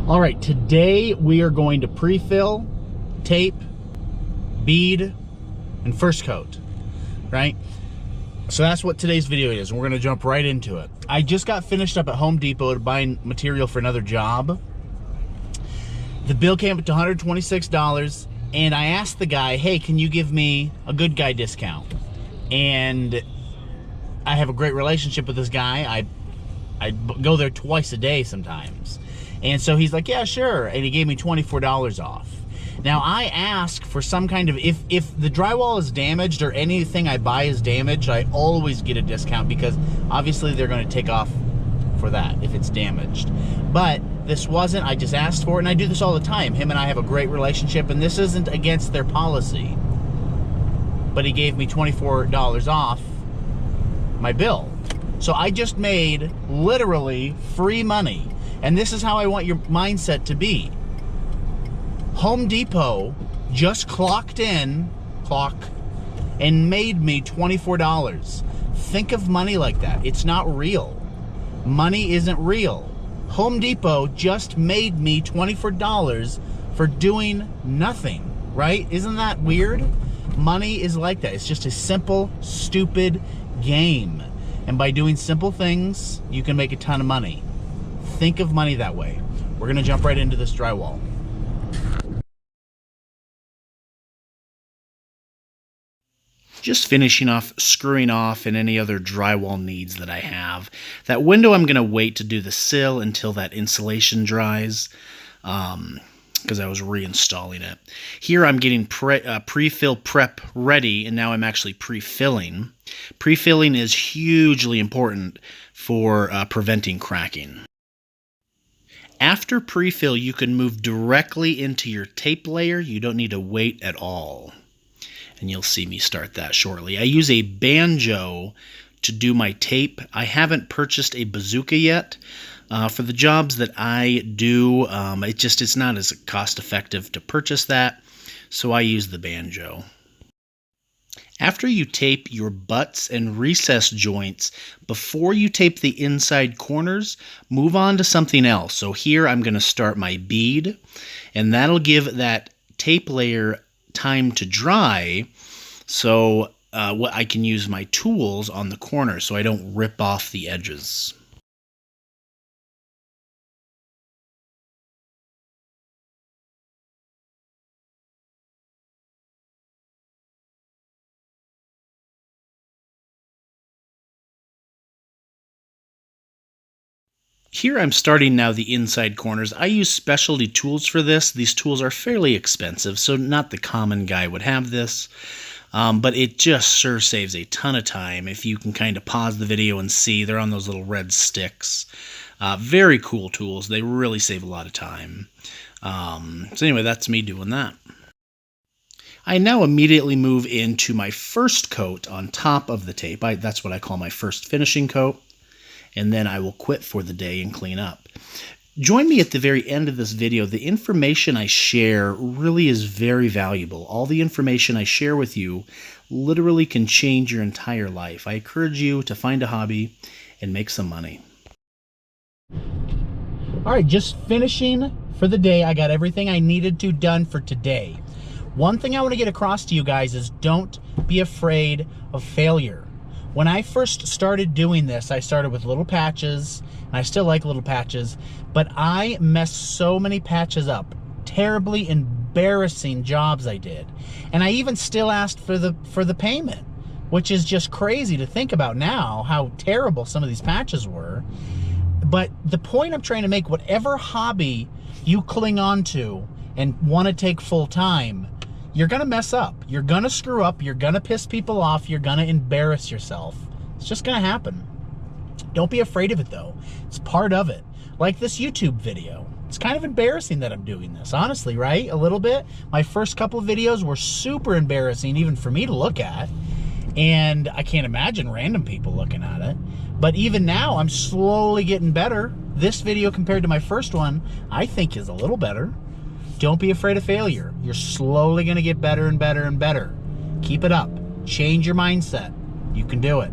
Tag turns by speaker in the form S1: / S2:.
S1: All right, today we are going to pre-fill, tape, bead, and first coat, right? So that's what today's video is, and we're gonna jump right into it. I just got finished up at Home Depot buying material for another job. The bill came up to $126, and I asked the guy, hey, can you give me a good guy discount? And I have a great relationship with this guy. I go there twice a day sometimes. And so he's like, yeah, sure. And he gave me $24 off. Now I ask for some kind of, if the drywall is damaged or anything I buy is damaged, I always get a discount because obviously they're going to take off for that if it's damaged. But this wasn't, I just asked for it, and I do this all the time. Him and I have a great relationship, and this isn't against their policy. But he gave me $24 off my bill. So I just made literally free money. And this is how I want your mindset to be. Home Depot just clocked in, and made me $24. Think of money like that. It's not real. Money isn't real. Home Depot just made me $24 for doing nothing, right? Isn't that weird? Money is like that. It's just a simple, stupid game. And by doing simple things, you can make a ton of money. Think of money that way. We're gonna jump right into this drywall. Just finishing off screwing off and any other drywall needs that I have. That window I'm gonna wait to do the sill until that insulation dries, because I was reinstalling it. Here I'm getting pre-fill prep ready, and now I'm actually pre-filling. Pre-filling is hugely important for preventing cracking. After pre-fill, you can move directly into your tape layer. You don't need to wait at all. And you'll see me start that shortly. I use a banjo to do my tape. I haven't purchased a bazooka yet. For the jobs that I do, it's not as cost effective to purchase that, so I use the banjo. After you tape your butts and recess joints, before you tape the inside corners, move on to something else. So here I'm going to start my bead, and that'll give that tape layer time to dry, so I can use my tools on the corner so I don't rip off the edges. Here I'm starting now the inside corners. I use specialty tools for this. These tools are fairly expensive, so not the common guy would have this. But it just sure saves a ton of time if you can kind of pause the video and see. They're on those little red sticks. Very cool tools. They really save a lot of time. So anyway, that's me doing that. I now immediately move into my first coat on top of the tape. That's what I call my first finishing coat. And then I will quit for the day and clean up. Join me at the very end of this video. The information I share really is very valuable. All the information I share with you literally can change your entire life. I encourage you to find a hobby and make some money. All right, just finishing for the day. I got everything I needed to done for today. One thing I want to get across to you guys is don't be afraid of failure. When I first started doing this, I started with little patches, and I still like little patches, but I messed so many patches up. Terribly embarrassing jobs I did. And I even still asked for the payment, which is just crazy to think about now, how terrible some of these patches were. But the point I'm trying to make, whatever hobby you cling on to and want to take full time, you're gonna mess up, you're gonna screw up, you're gonna piss people off, you're gonna embarrass yourself. It's just gonna happen. Don't be afraid of it though. It's part of it. Like this YouTube video. It's kind of embarrassing that I'm doing this, honestly, right? A little bit. My first couple of videos were super embarrassing even for me to look at. And I can't imagine random people looking at it. But even now, I'm slowly getting better. This video compared to my first one, I think is a little better. Don't be afraid of failure. You're slowly going to get better and better and better. Keep it up. Change your mindset. You can do it.